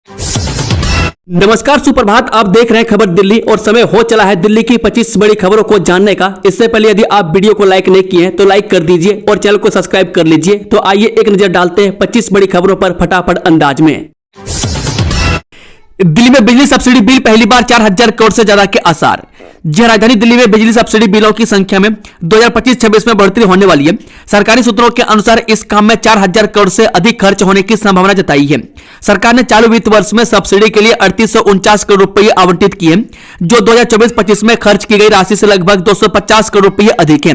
नमस्कार, सुप्रभात। आप देख रहे हैं खबर दिल्ली और समय हो चला है दिल्ली की 25 बड़ी खबरों को जानने का। इससे पहले यदि आप वीडियो को लाइक नहीं किए हैं तो लाइक कर दीजिए और चैनल को सब्सक्राइब कर लीजिए। तो आइए एक नजर डालते हैं 25 बड़ी खबरों पर फटाफट अंदाज में। दिल्ली में बिजली सब्सिडी बिल पहली बार 4000 करोड़ से ज्यादा के आसार। राजधानी दिल्ली में बिजली सब्सिडी बिलों की संख्या में 2025-26 में बढ़ोतरी होने वाली है। सरकारी सूत्रों के अनुसार इस काम में 4000 करोड़ से अधिक खर्च होने की संभावना जताई है। सरकार ने चालू वित्त वर्ष में सब्सिडी के लिए 3849 करोड़ रुपए आवंटित किए, जो 2024-25 में खर्च की गई राशि से लगभग 250 करोड़ रुपए अधिक है।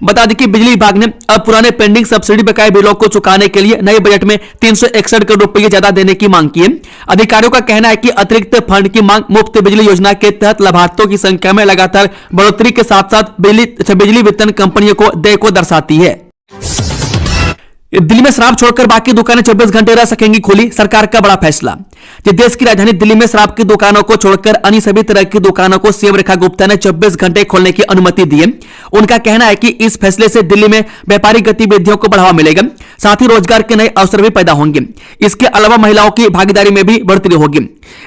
बता दें कि बिजली विभाग ने अब पुराने पेंडिंग सब्सिडी बकाये बिलों को चुकाने के लिए नए बजट में 361 करोड़ रुपए ज्यादा देने की मांग की है। अधिकारियों का कहना है कि अतिरिक्त फंड की मांग मुफ्त बिजली योजना के तहत लाभार्थियों की संख्या में लगातार बढ़ोतरी के साथ साथ बिजली वितरण कंपनियों को देय को दर्शाती है। दिल्ली में शराब छोड़कर बाकी दुकानें 24 घंटे रह सकेंगी खुली, सरकार का बड़ा फैसला। देश की राजधानी दिल्ली में शराब की दुकानों को छोड़कर अन्य सभी तरह की दुकानों को सीएम रेखा गुप्ता ने 24 घंटे खोलने की अनुमति दी है। उनका कहना है कि इस फैसले से दिल्ली में व्यापारिक गतिविधियों को बढ़ावा मिलेगा, साथ ही रोजगार के नए अवसर भी पैदा होंगे। इसके अलावा महिलाओं की भागीदारी में भी बढ़ोतरी होगी।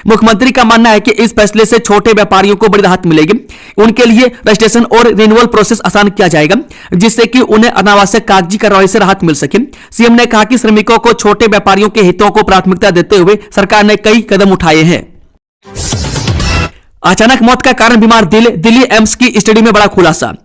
मुख्यमंत्री का मानना है कि इस फैसले से छोटे व्यापारियों को बड़ी राहत मिलेगी। उनके लिए रजिस्ट्रेशन और रिन्यूअल प्रोसेस आसान किया जाएगा, जिससे कि उन्हें अनावश्यक कागजी कार्रवाई से राहत मिल सके। सीएम ने कहा कि श्रमिकों को छोटे व्यापारियों के हितों को प्राथमिकता देते हुए सरकार ने कई कदम उठाए हैं। अचानक मौत का कारण बीमार दिल, दिल्ली एम्स की स्टडी में बड़ा खुलासा।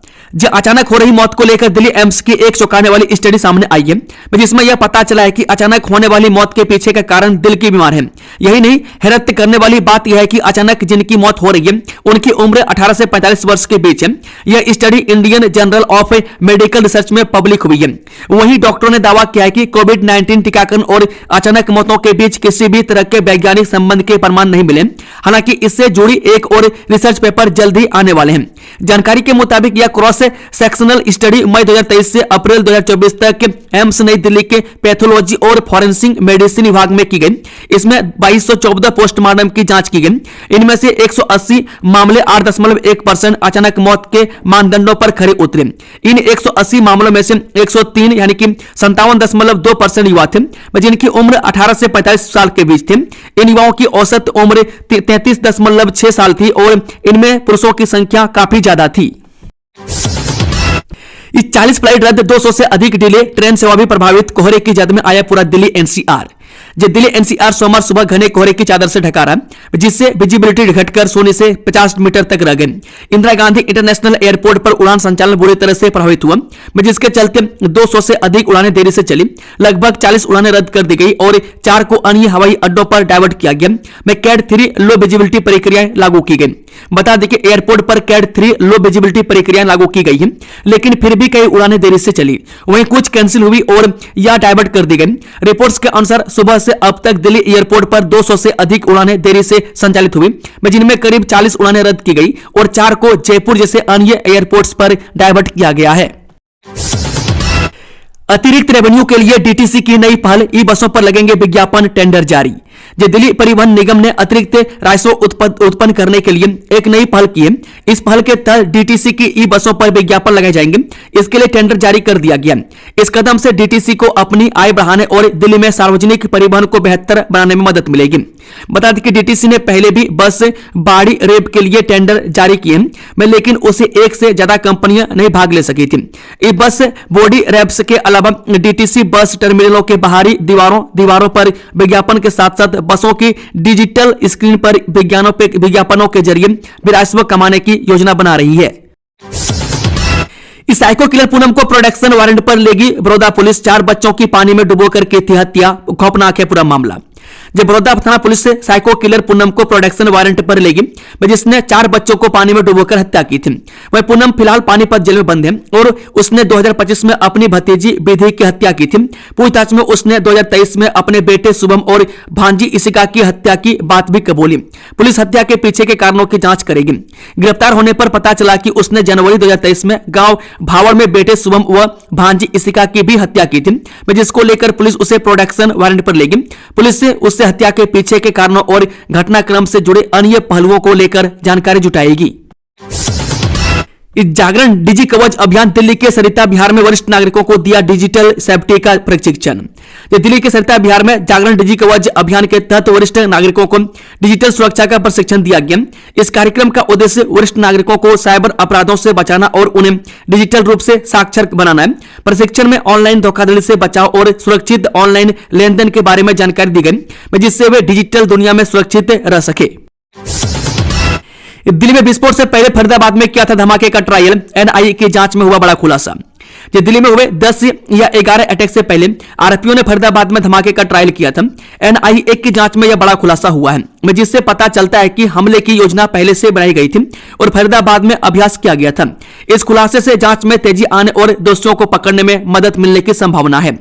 अचानक हो रही मौत को लेकर दिल्ली एम्स की एक चौंकाने वाली स्टडी सामने आई है, जिसमें यह पता चला है कि अचानक होने वाली मौत के पीछे का कारण दिल की बीमार है। यही नहीं, हैरत करने वाली बात यह है कि अचानक जिनकी मौत हो रही है उनकी उम्र 18 से 45 वर्ष के बीच है। यह study Indian journal of medical research में पब्लिक हुई है। वहीं डॉक्टरों ने दावा किया है कि कोविड-19 टीकाकरण और अचानक मौतों के बीच किसी भी तरह के वैज्ञानिक संबंध के प्रमाण नहीं मिले। हालांकि इससे जुड़ी एक और रिसर्च पेपर जल्द ही आने वाले हैं। जानकारी के मुताबिक यह क्रॉस सेक्शनल स्टडी मई 2023 से अप्रैल 2024 तक एम्स नई दिल्ली के पैथोलॉजी और फॉरेंसिक मेडिसिन विभाग में की गई। इसमें 2214 पोस्टमार्टम की जांच की गई। इनमें से 180 मामले 8.1% अचानक मौत के मानदंडों पर खरे उतरे। इन 180 मामलों में से 103 यानी कि 57.2% युवा थे, जिनकी उम्र 18 से 45 साल के बीच थे। इन युवाओं की औसत उम्र 33.6 साल थी और इनमें पुरुषों की संख्या काफी ज्यादा थी। 40 फ्लाइट रद्द, 200 से अधिक डिले, ट्रेन सेवा भी प्रभावित। कोहरे की जद में आया पूरा दिल्ली एनसीआर। दिल्ली एनसीआर सोमवार सुबह घने कोहरे की चादर से ढका रहा, जिससे विजिबिलिटी घटकर 0 से 50 मीटर तक रह गई। इंदिरा गांधी इंटरनेशनल एयरपोर्ट पर उड़ान संचालन बुरी तरह से प्रभावित हुआ, जिसके चलते 200 से अधिक उड़ानें देरी से चली। लगभग 40 उड़ानें रद्द कर दी गई और 4 को अन्य हवाई अड्डों पर डायवर्ट किया गया। में कैट 3 लो विजिबिलिटी प्रक्रियाएं लागू की गई। बता दें कि एयरपोर्ट पर कैट 3 लो विजिबिलिटी प्रक्रियाएं लागू की गई है, लेकिन फिर भी कई उड़ानें देरी से चली। वहीं कुछ कैंसिल हुई और या डायवर्ट कर दी गई। रिपोर्ट्स के अनुसार सुबह से अब तक दिल्ली एयरपोर्ट पर 200 से अधिक उड़ानें देरी से संचालित हुई, जिनमें करीब 40 उड़ानें रद्द की गई और 4 को जयपुर जैसे अन्य एयरपोर्ट्स पर डायवर्ट किया गया है। अतिरिक्त रेवेन्यू के लिए डीटीसी की नई पहल, ई बसों पर लगेंगे विज्ञापन, टेंडर जारी। दिल्ली परिवहन निगम ने अतिरिक्त राजस्व उत्पन्न करने के लिए एक नई पहल की है। इस पहल के तहत डीटीसी की ई बसों पर विज्ञापन लगाए जाएंगे। इसके लिए टेंडर जारी कर दिया गया। इस कदम से डीटीसी को अपनी आय बढ़ाने और दिल्ली में सार्वजनिक परिवहन को बेहतर बनाने में मदद मिलेगी। बता दें कि डीटीसी ने पहले भी बस बाड़ी रेप के लिए टेंडर जारी किए, लेकिन उसे एक से ज्यादा कंपनियां नहीं भाग ले सकी थी। इस बस बॉडी रैप्स के अलावा डीटीसी बस टर्मिनलों के बाहरी दीवारों पर विज्ञापन के साथ साथ बसों की डिजिटल स्क्रीन पर विज्ञापनों के जरिए राजस्व कमाने की योजना बना रही है। इस साइको किलर पूनम को प्रोडक्शन वारंट पर लेगी बड़ौदा पुलिस। 4 बच्चों की पानी में डुबोकर की थी हत्या, खौफनाक है पूरा मामला। बड़ौदा थाना पुलिस से साइको किलर पूनम को प्रोडक्शन वारंट पर लेगी, जिसने 4 बच्चों को पानी में डुबोकर हत्या की थी। वह पूनम फिलहाल पानीपत जेल में बंद है और उसने 2025 में अपनी भतीजी विधि की हत्या की थी। पूछताछ में उसने 2023 में अपने बेटे शुभम और भांजी इशिका की हत्या की बात भी कबूली। पुलिस हत्या के पीछे के कारणों की जांच करेगी। गिरफ्तार होने पर पता चला कि उसने जनवरी 2023 में गांव भावड़ में बेटे शुभम व भांजी इशिका की भी हत्या की थी, जिसको लेकर पुलिस उसे प्रोडक्शन वारंट पर लेगी। पुलिस से उससे हत्या के पीछे के कारणों और घटनाक्रम से जुड़े अन्य पहलुओं को लेकर जानकारी जुटाएगी। इस जागरण डिजी कवच अभियान दिल्ली के सरिता बिहार में वरिष्ठ नागरिकों को दिया डिजिटल सेफ्टी का प्रशिक्षण। दिल्ली के सरिता बिहार में जागरण डिजी कवच अभियान के तहत वरिष्ठ नागरिकों को डिजिटल सुरक्षा का प्रशिक्षण दिया गया। इस कार्यक्रम का उद्देश्य वरिष्ठ नागरिकों को साइबर अपराधों से बचाना और उन्हें डिजिटल रूप से साक्षर बनाना है। प्रशिक्षण में ऑनलाइन धोखाधड़ी से बचाव और सुरक्षित ऑनलाइन लेनदेन के बारे में जानकारी दी गई, जिससे वे डिजिटल दुनिया में सुरक्षित रह सके। दिल्ली में विस्फोट से पहले फरीदाबाद में किया था धमाके का ट्रायल, एनआईए की जांच में हुआ बड़ा खुलासा। दिल्ली में हुए 10 या 11 अटैक से पहले आरोपियों ने फरीदाबाद में धमाके का ट्रायल किया था। एनआईए की जांच में यह बड़ा खुलासा हुआ है, जिससे पता चलता है कि हमले की योजना पहले से बनाई गई थी और फरीदाबाद में अभ्यास किया गया था। इस खुलासे से जांच में तेजी आने और दोषियों को पकड़ने में मदद मिलने की संभावना है।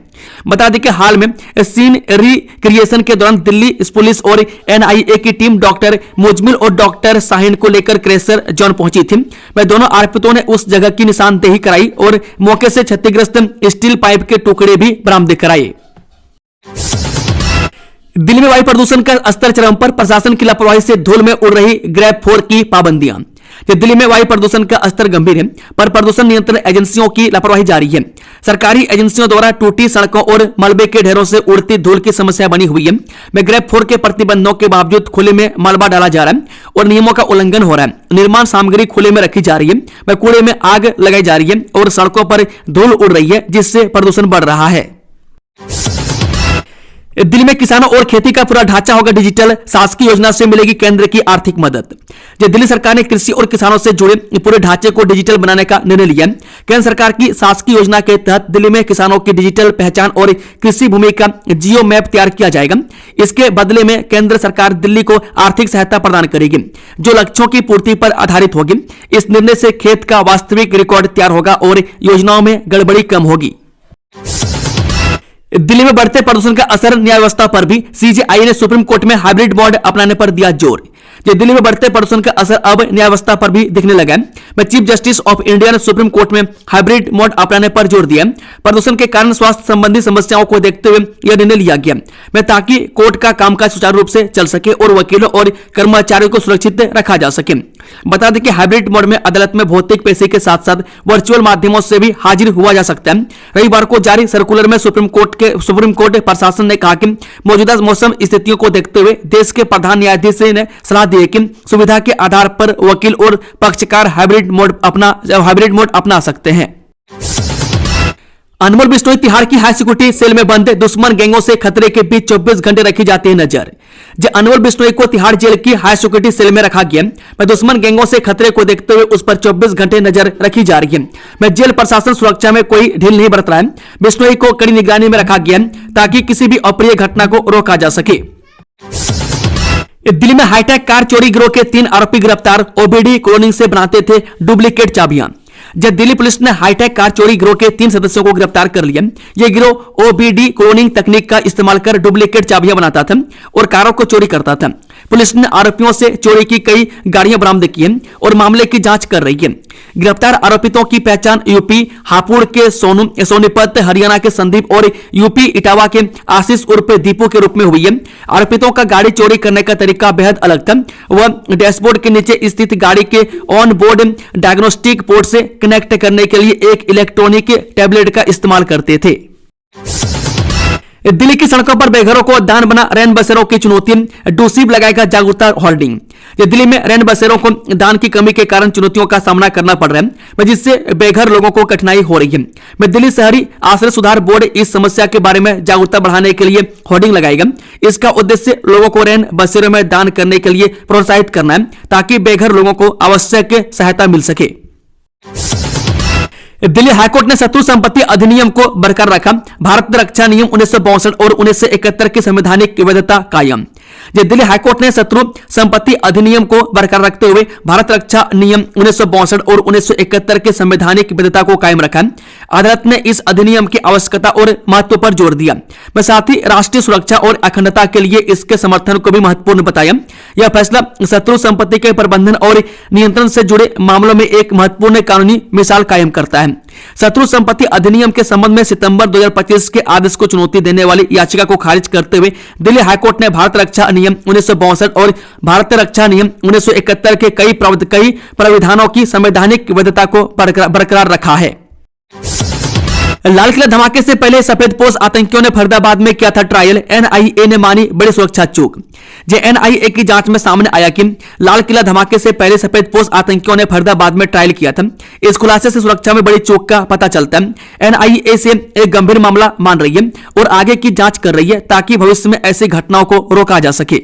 बता दें कि हाल में सीन रिक्रिएशन के दौरान दिल्ली पुलिस और एनआईए की टीम डॉक्टर मुजमिल और डॉक्टर शाहीन को लेकर क्रेशर जोन पहुंची थी। वह दोनों आरोपितों ने उस जगह की निशानदेही कराई और मौके से क्षतिग्रस्त स्टील पाइप के टुकड़े भी बरामद कराए। दिल्ली में वायु प्रदूषण का स्तर चरम पर, प्रशासन की लापरवाही से धूल में उड़ रही ग्रेप 4 की पाबंदियां। दिल्ली में वायु प्रदूषण का स्तर गंभीर है, पर प्रदूषण नियंत्रण एजेंसियों की लापरवाही जारी है। सरकारी एजेंसियों द्वारा टूटी सड़कों और मलबे के ढेरों से उड़ती धूल की समस्या बनी हुई है। में ग्रेप 4 के प्रतिबंधों के बावजूद खुले में मलबा डाला जा रहा है और नियमों का उल्लंघन हो रहा है। निर्माण सामग्री खुले में रखी जा रही है, वह कूड़े में आग लगाई जा रही है और सड़कों पर धूल उड़ रही है, जिससे प्रदूषण बढ़ रहा है। दिल्ली में किसानों और खेती का पूरा ढांचा होगा डिजिटल, शासकीय योजना से मिलेगी केंद्र की आर्थिक मदद। दिल्ली सरकार ने कृषि और किसानों से जुड़े पूरे ढांचे को डिजिटल बनाने का निर्णय लिया। केंद्र सरकार की शासकीय योजना के तहत दिल्ली में किसानों की डिजिटल पहचान और कृषि भूमि का जियो मैप तैयार किया जाएगा। इसके बदले में केंद्र सरकार दिल्ली को आर्थिक सहायता प्रदान करेगी, जो लक्ष्यों की पूर्ति पर आधारित होगी। इस निर्णय से खेत का वास्तविक रिकॉर्ड तैयार होगा और योजनाओं में गड़बड़ी कम होगी। दिल्ली में बढ़ते प्रदूषण का असर न्याय व्यवस्था पर भी, सीजेआई ने सुप्रीम कोर्ट में हाइब्रिड मोड अपनाने पर दिया जोर। दिल्ली में बढ़ते प्रदूषण का असर अब न्याय व्यवस्था पर भी दिखने लगा है। चीफ जस्टिस ऑफ इंडिया ने सुप्रीम कोर्ट में हाइब्रिड मोड अपनाने पर जोर दिया। प्रदूषण के कारण स्वास्थ्य संबंधी समस्याओं को देखते हुए यह निर्णय लिया गया, ताकि कोर्ट का कामकाज सुचारू रूप से चल सके और वकीलों और कर्मचारियों को सुरक्षित रखा जा सके। बता दें कि हाइब्रिड मोड में अदालत में भौतिक पेशी के साथ साथ वर्चुअल माध्यमों से भी हाजिर हुआ जा सकता है। रविवार को जारी सर्कुलर में सुप्रीम कोर्ट प्रशासन ने कहा कि मौजूदा मौसम स्थितियों को देखते हुए देश के प्रधान न्यायाधीश ने सलाह दी है कि सुविधा के आधार पर वकील और पक्षकार हाइब्रिड मोड अपना सकते हैं। अनमोल बिश्नोई तिहाड़ की हाई सिक्योरिटी सेल में बंद, दुश्मन गैंगों से खतरे के बीच 24 घंटे रखी जाती है नजर। अनमोल बिश्नोई को तिहाड़ जेल की हाई सिक्योरिटी सेल में रखा गया, मैं दुश्मन गैंगों से खतरे को देखते हुए उस पर 24 घंटे नजर रखी जा रही है। मैं जेल प्रशासन सुरक्षा में कोई ढील नहीं बरत रहा है। बिश्नोई को कड़ी निगरानी में रखा गया ताकि किसी भी अप्रिय घटना को रोका जा सके। दिल्ली में हाईटेक कार चोरी गिरोह के 3 आरोपी गिरफ्तार, ओबीडी क्लोनिंग से बनाते थे डुप्लीकेट चाबियां। दिल्ली पुलिस ने हाईटेक कार चोरी गिरोह के 3 सदस्यों को गिरफ्तार कर लिया। यह गिरोह ओबीडी क्लोनिंग तकनीक का इस्तेमाल कर डुप्लीकेट चाबियां बनाता था और कारों को चोरी करता था। पुलिस ने आरोपियों से चोरी की कई गाड़ियां बरामद की हैं और मामले की जांच कर रही है। गिरफ्तार आरोपितों की पहचान यूपी हापुड़ के सोनीपत, हरियाणा के संदीप और यूपी इटावा के आशीष उर्फ दीपू के रूप में हुई है। आरोपितों का गाड़ी चोरी करने का तरीका बेहद अलग था। वह डैशबोर्ड के नीचे स्थित गाड़ी के ऑन बोर्ड डायग्नोस्टिक पोर्ट से कनेक्ट करने के लिए एक इलेक्ट्रॉनिक टैबलेट का इस्तेमाल करते थे। दिल्ली की सड़कों पर बेघरों को दान बना रैन बसेरों की चुनौती, डूसीब लगाएगा जागरूकता होर्डिंग। दिल्ली में रैन बसेरों को दान की कमी के कारण चुनौतियों का सामना करना पड़ रहा है, जिससे बेघर लोगों को कठिनाई हो रही है। दिल्ली शहरी आश्रय सुधार बोर्ड इस समस्या के बारे में जागरूकता बढ़ाने के लिए होर्डिंग लगाएगा। इसका उद्देश्य लोगों को रैन बसेरों में दान करने के लिए प्रोत्साहित करना है, ताकि बेघर लोगों को आवश्यक सहायता मिल सके। दिल्ली हाईकोर्ट ने शत्रु संपत्ति अधिनियम को बरकरार रखा, भारत रक्षा नियम 1962 और 1971 की संवैधानिक वैधता कायम। दिल्ली हाईकोर्ट ने शत्रु संपत्ति अधिनियम को बरकरार रखते हुए भारत रक्षा नियम 1962 और 1971 के संवैधानिक वैधता को कायम रखा। अदालत ने इस अधिनियम की आवश्यकता और महत्व पर जोर दिया, साथ ही राष्ट्रीय सुरक्षा और अखंडता के लिए इसके समर्थन को भी महत्वपूर्ण बताया। यह फैसला शत्रु संपत्ति के प्रबंधन और नियंत्रण से जुड़े मामलों में एक महत्वपूर्ण कानूनी मिसाल कायम करता है। शत्रु संपत्ति अधिनियम के संबंध में सितंबर 2025 के आदेश को चुनौती देने वाली याचिका को खारिज करते हुए दिल्ली हाईकोर्ट ने भारत रक्षा अधिनियम 1962 और भारतीय रक्षा अधिनियम 1971 के कई प्रावधानों की संवैधानिक वैधता को बरकरार रखा है। लाल किला धमाके से पहले सफेदपोश आतंकियों ने फरीदाबाद में किया था ट्रायल, एनआईए ने मानी बड़ी सुरक्षा चूक। एनआईए की जांच में सामने आया कि लाल किला धमाके से पहले सफेदपोश आतंकियों ने फरीदाबाद में ट्रायल किया था। इस खुलासे से सुरक्षा में बड़ी चूक का पता चलता है। एनआईए से एक गंभीर मामला मान रही है और आगे की जांच कर रही है ताकि भविष्य में ऐसी घटनाओं को रोका जा सके।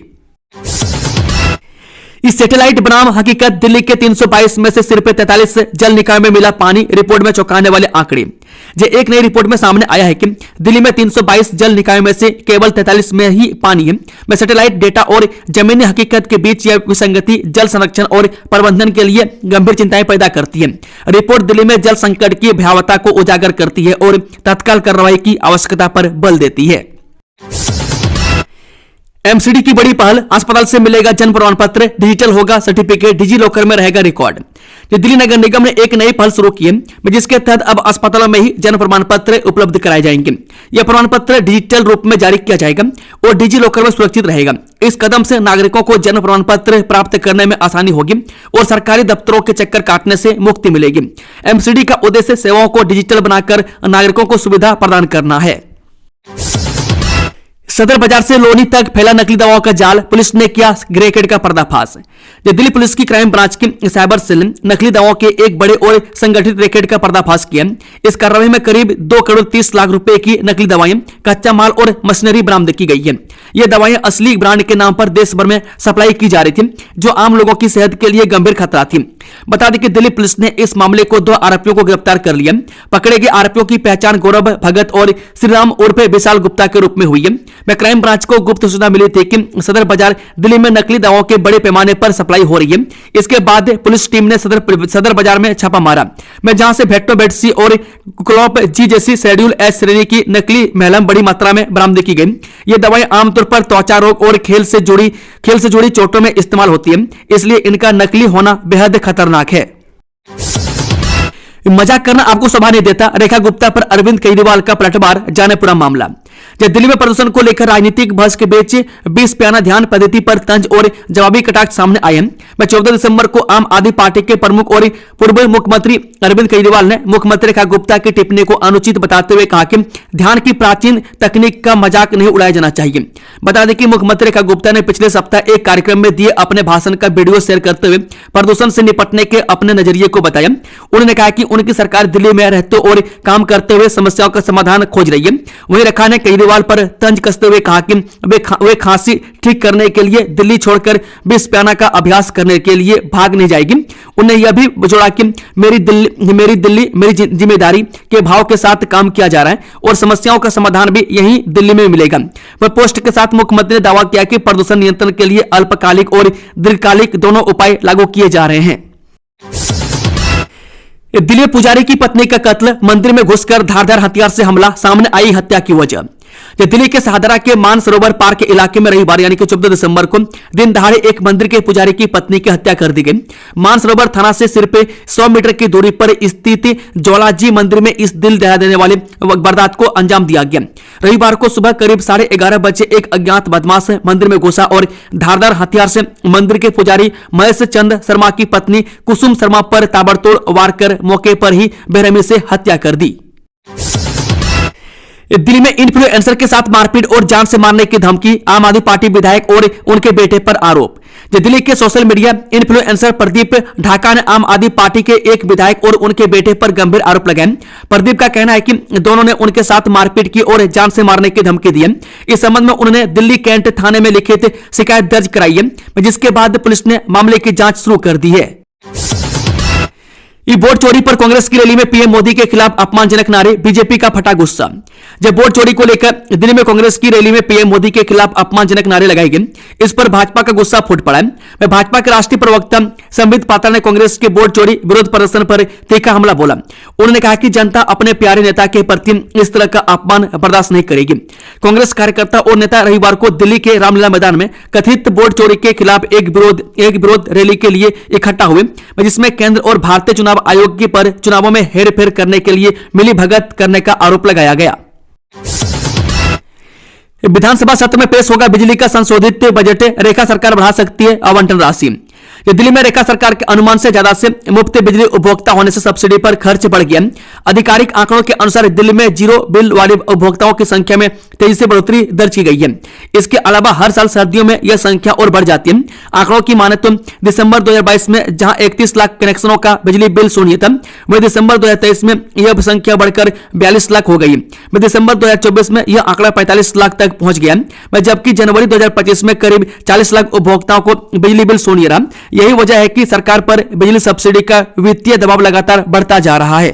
इस सैटेलाइट बनाम हकीकत, दिल्ली के 322 में से सिर्फ 43 जल निकाय में मिला पानी, रिपोर्ट में चौंकाने वाले आंकड़े। एक नई रिपोर्ट में सामने आया है कि दिल्ली में 322 जल निकायों में से केवल 43 में ही पानी है। में सैटेलाइट डेटा और जमीनी हकीकत के बीच यह विसंगति जल संरक्षण और प्रबंधन के लिए गंभीर चिंताएं पैदा करती है। रिपोर्ट दिल्ली में जल संकट की भयावहता को उजागर करती है और तत्काल कार्रवाई की आवश्यकता पर बल देती है। एमसीडी की बड़ी पहल, अस्पताल से मिलेगा जन्म प्रमाण पत्र, डिजिटल होगा सर्टिफिकेट, डिजी लॉकर में रहेगा रिकॉर्ड। दिल्ली नगर निगम ने एक नई पहल शुरू की है जिसके तहत अब अस्पतालों में ही जन्म प्रमाण पत्र उपलब्ध कराए जाएंगे। यह प्रमाण पत्र डिजिटल रूप में जारी किया जाएगा और डिजी लॉकर में सुरक्षित रहेगा। इस कदम से नागरिकों को जन्म प्रमाण पत्र प्राप्त करने में आसानी होगी और सरकारी दफ्तरों के चक्कर काटने से मुक्ति मिलेगी। एमसीडी का उद्देश्य सेवाओं को डिजिटल बनाकर नागरिकों को सुविधा प्रदान करना है। सदर बाजार से लोनी तक फैला नकली दवाओं का जाल, पुलिस ने किया रैकेट का पर्दाफाश। दिल्ली पुलिस की क्राइम ब्रांच की साइबर सेल ने नकली दवाओं के एक बड़े और संगठित रैकेट का पर्दाफाश किया। इस कार्रवाई में करीब 2 करोड़ 30 लाख रुपए की नकली दवाएं, कच्चा माल और मशीनरी बरामद की गई है। ये दवाएं असली ब्रांड के नाम पर देश भर में सप्लाई की जा रही थी, जो आम लोगों की सेहत के लिए गंभीर खतरा थी। बता दें कि दिल्ली पुलिस ने इस मामले को 2 आरोपियों को गिरफ्तार कर लिया। पकड़े गए आरोपियों की पहचान गौरव भगत और श्रीराम उर्फ विशाल गुप्ता के रूप में हुई है। क्राइम ब्रांच को गुप्त सूचना मिली थी कि सदर बाजार दिल्ली में नकली दवाओं के बड़े पैमाने पर सप्लाई हो रही है। इसके बाद पुलिस टीम ने सदर बाजार में छापा मारा, जहां से भेक्टोबेट सी और क्लोप जी जैसी शेड्यूल एस श्रेणी की नकली महलम बड़ी मात्रा में बरामद की गई। ये दवाएं आमतौर पर त्वचा रोग और खेल से जुड़ी चोटों में इस्तेमाल होती है, इसलिए इनका नकली होना बेहद खतरनाक है। मजाक करना आपको शोभा नहीं देता, रेखा गुप्ता पर अरविंद केजरीवाल का पलटवार, जाने पूरा मामला। जब दिल्ली में प्रदूषण को लेकर राजनीतिक बहस के बीच 20 प्याना ध्यान पद्धति पर तंज और जवाबी कटाक्ष सामने आए। 14 दिसंबर को आम आदमी पार्टी के प्रमुख और पूर्व मुख्यमंत्री अरविंद केजरीवाल ने मुख्यमंत्री रेखा गुप्ता की टिप्पणी को अनुचित बताते हुए कहा कि ध्यान की प्राचीन तकनीक का मजाक नहीं उड़ाया जाना चाहिए। बता दें कि मुख्यमंत्री रेखा गुप्ता ने पिछले सप्ताह एक कार्यक्रम में दिए अपने भाषण का वीडियो शेयर करते हुए प्रदूषण से निपटने के अपने नजरिए को बताया। उन्होंने कहा कि उनकी सरकार दिल्ली में रहते और काम करते हुए समस्याओं का समाधान खोज रही है। वहीं रेखा ने केजरीवाल पर तंज कसते हुए कहा कि वे खांसी ठीक करने के लिए दिल्ली छोड़कर 20 प्याना का अभ्यास करने के लिए भाग नहीं जाएगी। उन्हें यह भी जोड़ा कि मेरी दिल्ली मेरी जिम्मेदारी के भाव के साथ काम किया जा रहा है और समस्याओं का समाधान भी यहीं दिल्ली में मिलेगा। वह पोस्ट के साथ मुख्यमंत्री ने दावा किया कि प्रदूषण नियंत्रण के लिए अल्पकालिक और दीर्घकालिक दोनों उपाय लागू किए जा रहे हैं। दिल्ली पुजारी की पत्नी का कत्ल, मंदिर में घुसकर धारदार हथियार से हमला, सामने आई हत्या की वजह। दिल्ली के शाहदरा के मानसरोवर पार्क के इलाके में रविवार यानी कि 14 दिसंबर को दिन दहाड़े एक मंदिर के पुजारी की पत्नी की हत्या कर दी गई। मानसरोवर थाना से सिर्फ 100 मीटर की दूरी पर स्थित ज्वालाजी मंदिर में इस दिल दहला देने वाले वारदात को अंजाम दिया गया। रविवार को सुबह करीब 11:30 बजे एक अज्ञात बदमाश मंदिर में घुसा और धारदार हथियार से मंदिर के पुजारी महेश चंद शर्मा की पत्नी कुसुम शर्मा पर ताबड़तोड़ वार कर मौके पर ही बेरहमी से हत्या कर दी। दिल्ली में इन्फ्लुएंसर के साथ मारपीट और जान से मारने की धमकी, आम आदमी पार्टी विधायक और उनके बेटे पर आरोप। दिल्ली के social media influencer Pradeep Dhaka ने आम आदमी पार्टी के एक विधायक और उनके बेटे पर गंभीर आरोप लगाए। प्रदीप का कहना है कि दोनों ने उनके साथ मारपीट की और जान से मारने की धमकी दी है। इस संबंध में उन्होंने दिल्ली कैंट थाने में लिखित शिकायत दर्ज कराई है, जिसके बाद पुलिस ने मामले की जांच शुरू कर दी है। ये वोट चोरी पर कांग्रेस की रैली में पीएम मोदी के खिलाफ अपमानजनक नारे, बीजेपी का फटा गुस्सा। जब वोट चोरी को लेकर दिल्ली में कांग्रेस की रैली में पीएम मोदी के खिलाफ अपमानजनक नारे लगाए गए, इस पर भाजपा का गुस्सा फूट पड़ा है। मैं भाजपा के राष्ट्रीय प्रवक्ता संबित पात्रा ने कांग्रेस के वोट चोरी विरोध प्रदर्शन पर तीखा हमला बोला। उन्होंने कहा कि जनता अपने प्यारे नेता के प्रति इस तरह का अपमान बर्दाश्त नहीं करेगी। कांग्रेस कार्यकर्ता और नेता रविवार को दिल्ली के रामलीला मैदान में कथित वोट चोरी के खिलाफ एक विरोध रैली के लिए इकट्ठा हुए, जिसमें केंद्र और भारतीय चुनाव आयोग पर चुनावों में हेरफेर करने के लिए मिलीभगत करने का आरोप लगाया गया। विधानसभा सत्र में पेश होगा बिजली का संशोधित बजट, रेखा सरकार बढ़ा सकती है आवंटन राशि। दिल्ली में रेखा सरकार के अनुमान से ज्यादा से मुफ्त बिजली उपभोक्ता होने से सब्सिडी पर खर्च बढ़ गया। आधिकारिक आंकड़ों के अनुसार दिल्ली में जीरो बिल वाले उपभोक्ताओं की संख्या में तेजी से बढ़ोतरी दर्ज की गई है। इसके अलावा हर साल सर्दियों में यह संख्या और बढ़ जाती है। आंकड़ों की माने तो दिसंबर 2022 में जहां 31 लाख कनेक्शनों का बिजली बिल शून्य था, वही दिसंबर 2023 में यह संख्या बढ़कर 42 लाख हो गई। वही दिसंबर 2024 में यह आंकड़ा 45 लाख तक पहुंच गया, जबकि जनवरी 2025 में करीब 40 लाख उपभोक्ताओं को बिजली बिल शून्य रहा। यही वजह है कि सरकार पर बिजली सब्सिडी का वित्तीय दबाव लगातार बढ़ता जा रहा है।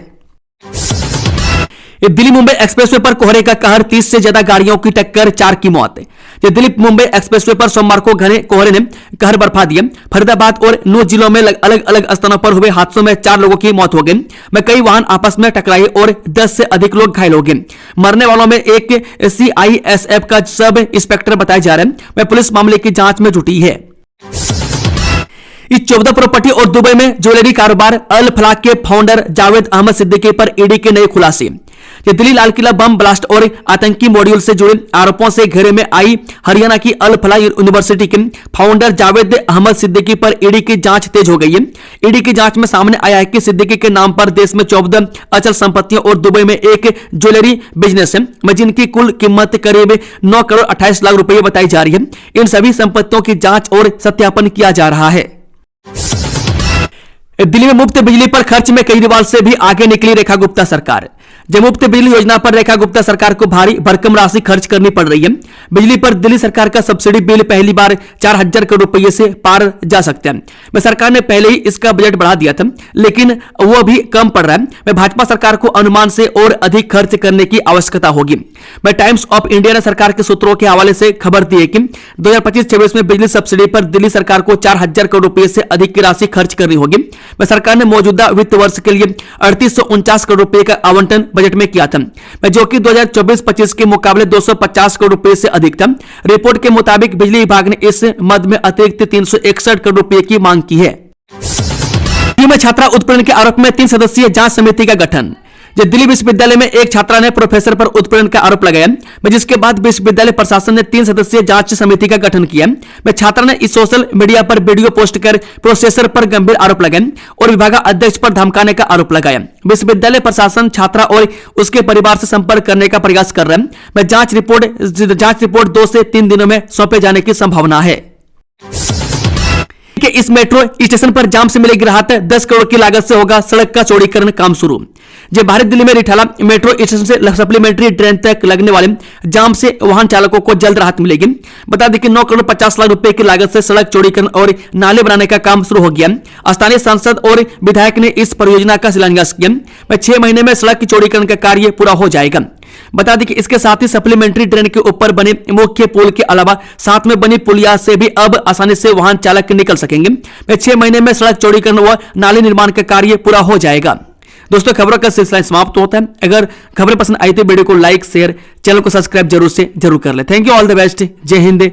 दिल्ली मुंबई एक्सप्रेसवे पर कोहरे का कहर, 30 से ज्यादा गाड़ियों की टक्कर, 4 की मौत। दिल्ली मुंबई एक्सप्रेसवे पर सोमवार को घने कोहरे ने कहर बरपा दिया। फरीदाबाद और नूह जिलों में अलग अलग स्थानों पर हुए हादसों में 4 लोगों की मौत हो गई। कई वाहन आपस में टकराए और 10 से अधिक लोग घायल हो गए। मरने वालों में एक CISF का सब इंस्पेक्टर बताया जा रहा है। पुलिस मामले की जांच में जुटी है। इस 14 प्रॉपर्टी और दुबई में ज्वेलरी कारोबार, अल फलाह के फाउंडर जावेद अहमद सिद्दीकी पर ईडी के नए खुलासे। दिल्ली लाल किला बम ब्लास्ट और आतंकी मॉड्यूल से जुड़े आरोपों से घेरे में आई हरियाणा की अल फलाह यूनिवर्सिटी के फाउंडर जावेद अहमद सिद्दीकी पर ईडी की जांच तेज हो गई है। ईडी की जांच में सामने आया है कि सिद्दीकी के नाम पर देश में 14 अचल संपत्तियां और दुबई में एक ज्वेलरी बिजनेस है, जिनकी कुल कीमत करीब 9 करोड़ 28 लाख रुपए बताई जा रही है। इन सभी संपत्तियों की जांच और सत्यापन किया जा रहा है। दिल्ली में मुफ्त बिजली पर खर्च में केजरीवाल से भी आगे निकली रेखा गुप्ता सरकार। जब मुफ्त बिजली योजना पर रेखा गुप्ता सरकार को भारी भरकम राशि खर्च करनी पड़ रही है। बिजली पर दिल्ली सरकार का सब्सिडी बिल पहली बार 4000 करोड़ रुपए से पार जा सकते हैं। सरकार ने पहले ही इसका बजट बढ़ा दिया था, लेकिन वो भी कम पड़ रहा है। भाजपा सरकार को अनुमान से और अधिक खर्च करने की आवश्यकता होगी। टाइम्स ऑफ इंडिया ने सरकार के सूत्रों के हवाले से खबर दी है कि 2025-26 में बिजली सब्सिडी पर दिल्ली सरकार को 4000 करोड़ रुपए से अधिक की राशि खर्च करनी होगी। सरकार ने मौजूदा वित्त वर्ष के लिए 3849 करोड़ रुपए का आवंटन बजट में किया था, जो कि 2024-25 के मुकाबले 250 करोड़ रुपए से अधिक था। रिपोर्ट के मुताबिक बिजली विभाग ने इस मद में अतिरिक्त 361 करोड़ रुपए की मांग की है। दिल्ली में छात्रा उत्पीड़न के आरोप में 3 सदस्यीय जांच समिति का गठन। दिल्ली विश्वविद्यालय में एक छात्रा ने प्रोफेसर पर उत्पीड़न का आरोप लगाया, जिसके बाद विश्वविद्यालय प्रशासन ने 3 सदस्यीय जांच समिति का गठन किया। छात्रा ने इस सोशल मीडिया पर वीडियो पोस्ट कर प्रोफेसर पर गंभीर आरोप लगाए और विभागाध्यक्ष पर धमकाने का आरोप लगाया। विश्वविद्यालय प्रशासन छात्रा और उसके परिवार से संपर्क करने का प्रयास कर रहा है। जांच रिपोर्ट 2 से 3 दिनों में सौंपे जाने की संभावना है। इस मेट्रो स्टेशन पर जाम से मिलेगी राहत, 10 करोड़ की लागत से होगा सड़क का चौड़ीकरण काम शुरू। भारत दिल्ली में रिठाला मेट्रो स्टेशन से सप्लीमेंट्री ट्रेन तक लगने वाले जाम से वाहन चालकों को जल्द राहत मिलेगी। बता दें कि 9 करोड़ 50 लाख रुपए की लागत से सड़क चौड़ीकरण और नाले बनाने का काम शुरू हो गया। स्थानीय सांसद और विधायक ने इस परियोजना का शिलान्यास किया। 6 महीने में सड़क की चौड़ीकरण का कार्य पूरा हो जाएगा। बता दें कि इसके साथ ही सप्लीमेंट्री ट्रेन के ऊपर बने मुख्य पुल के अलावा साथ में बनी पुलिया से भी अब आसानी से वाहन चालक निकल सकेंगे। 6 महीने में सड़क चौड़ीकरण व नाले निर्माण का कार्य पूरा हो जाएगा। दोस्तों, खबरों का सिलसिला समाप्त होता है। अगर खबरें पसंद आई तो वीडियो को लाइक, शेयर, चैनल को सब्सक्राइब जरूर कर ले। Thank you, all the best, जय हिंद।